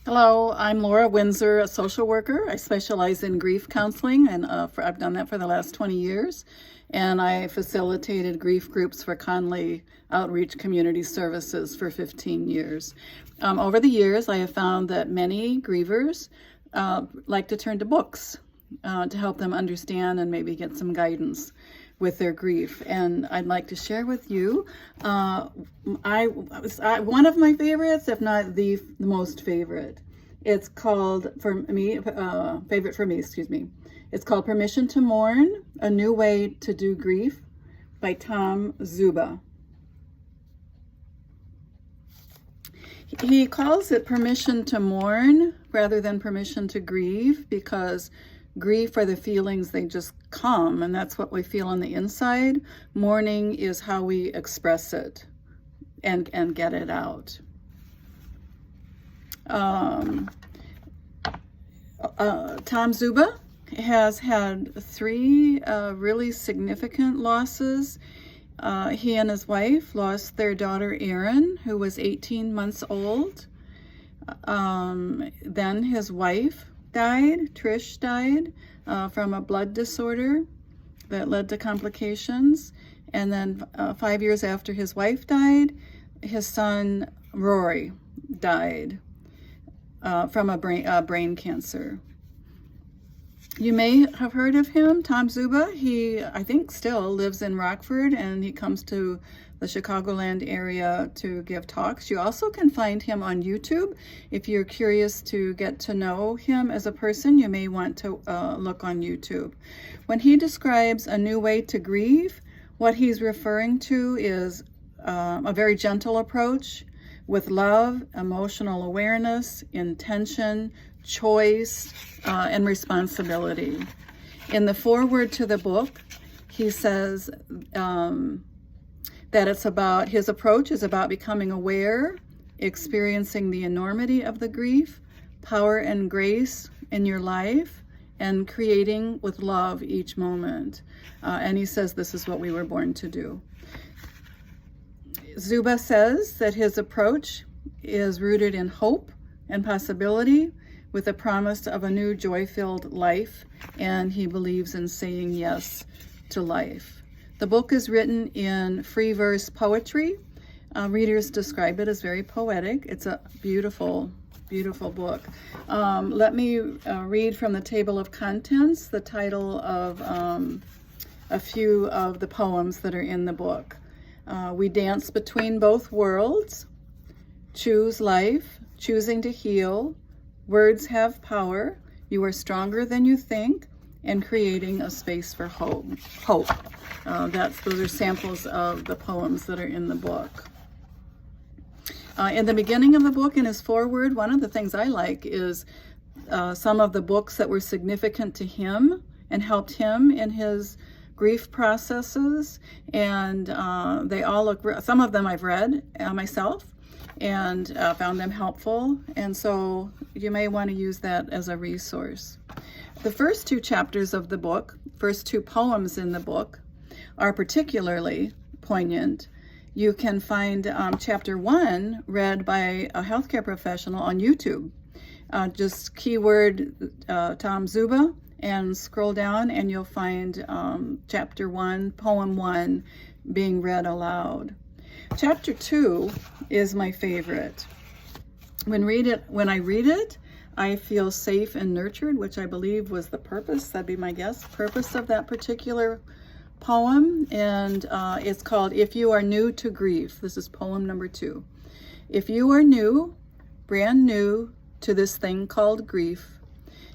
Hello, I'm Lora, Windsor, a social worker. I specialize in grief counseling, and I've done that for the last 20 years. And I facilitated grief groups for Conley Outreach Community Services for 15 years. Over the years, I have found that many grievers like to turn to books to help them understand and maybe get some guidance with their grief. And I'd like to share with you one of my favorites, if not the most favorite. It's called, favorite for me, excuse me. It's called Permission to Mourn, A New Way to Do Grief by Zuba. He calls it permission to mourn rather than permission to grieve, because grief are the feelings, they just come, and that's what we feel on the inside. Mourning is how we express it and get it out. Zuba has had 3 really significant losses. He and his wife lost their daughter Erin, who was 18 months old. Then his wife died. Trish died from a blood disorder that led to complications. And then 5 years after his wife died, his son Rory died from a brain cancer. You may have heard of him, Zuba. He, I think, still lives in Rockford, and he comes to the Chicagoland area to give talks. You also can find him on YouTube. If you're curious to get to know him as a person, you may want to look on YouTube. When he describes a new way to grieve, what he's referring to is a very gentle approach with love, emotional awareness, intention, choice, and responsibility. In the foreword to the book, he says that his approach is about becoming aware, experiencing the enormity of the grief, power and grace in your life, and creating with love each moment. And he says this is what we were born to do. Zuba says that his approach is rooted in hope and possibility, with a promise of a new joy-filled life, and he believes in saying yes to life. The book is written in free verse poetry. Readers describe it as very poetic. It's a beautiful, beautiful book. Let me read from the table of contents the title of a few of the poems that are in the book. We dance between both worlds, choose life, choosing to heal, words have power, you are stronger than you think, and creating a space for hope. Those are samples of the poems that are in the book. In the beginning of the book, in his foreword, one of the things I like is some of the books that were significant to him and helped him in his grief processes, and they all look, some of them I've read myself and found them helpful, and so you may want to use that as a resource. The first 2 chapters of the book, first 2 poems in the book, are particularly poignant. You can find chapter 1 read by a healthcare professional on YouTube. Just keyword Zuba and scroll down, and you'll find chapter 1, poem 1, being read aloud. Chapter 2 is my favorite. When I read it, I feel safe and nurtured, which I believe was the purpose, that'd be my guess, purpose of that particular poem. And it's called If You Are New to Grief. This is poem number 2. If you are new, brand new to this thing called grief,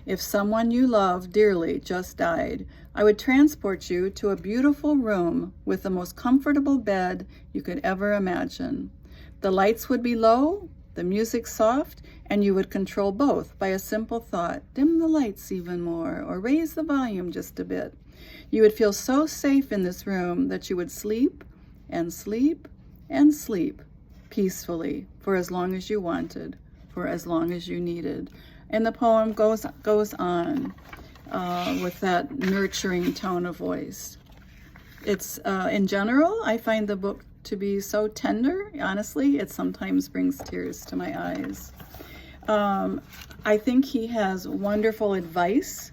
if someone you love dearly just died, I would transport you to a beautiful room with the most comfortable bed you could ever imagine. The lights would be low, the music soft, and you would control both by a simple thought. Dim the lights even more, or raise the volume just a bit. You would feel so safe in this room that you would sleep and sleep and sleep peacefully for as long as you wanted, for as long as you needed. And the poem goes on with that nurturing tone of voice. It's, in general, I find the book to be so tender. Honestly, it sometimes brings tears to my eyes. I think he has wonderful advice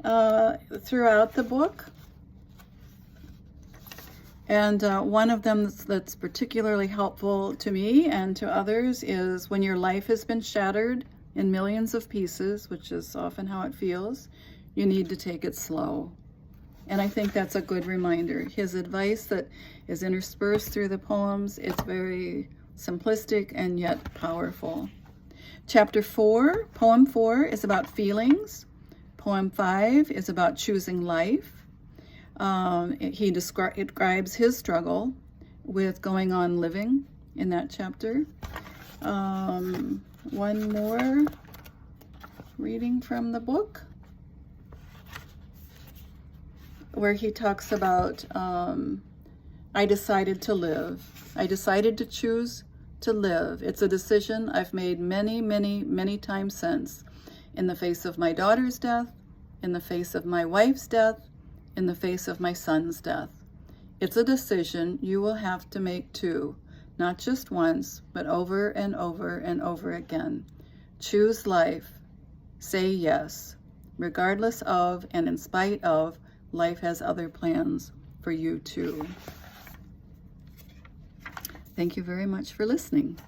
throughout the book. And one of them that's particularly helpful to me and to others is when your life has been shattered in millions of pieces, which is often how it feels, you need to take it slow. And I think that's a good reminder. His advice that is interspersed through the poems, it's very simplistic and yet powerful. Chapter 4, Poem 4 is about feelings. Poem 5 is about choosing life. He describes his struggle with going on living in that chapter. One more reading from the book where he talks about, I decided to live. I decided to choose to live. It's a decision I've made many, many, many times since, in the face of my daughter's death, in the face of my wife's death, in the face of my son's death. It's a decision you will have to make too, not just once, but over and over and over again. Choose life. Say yes. Regardless of and in spite of, life has other plans for you too. Thank you very much for listening.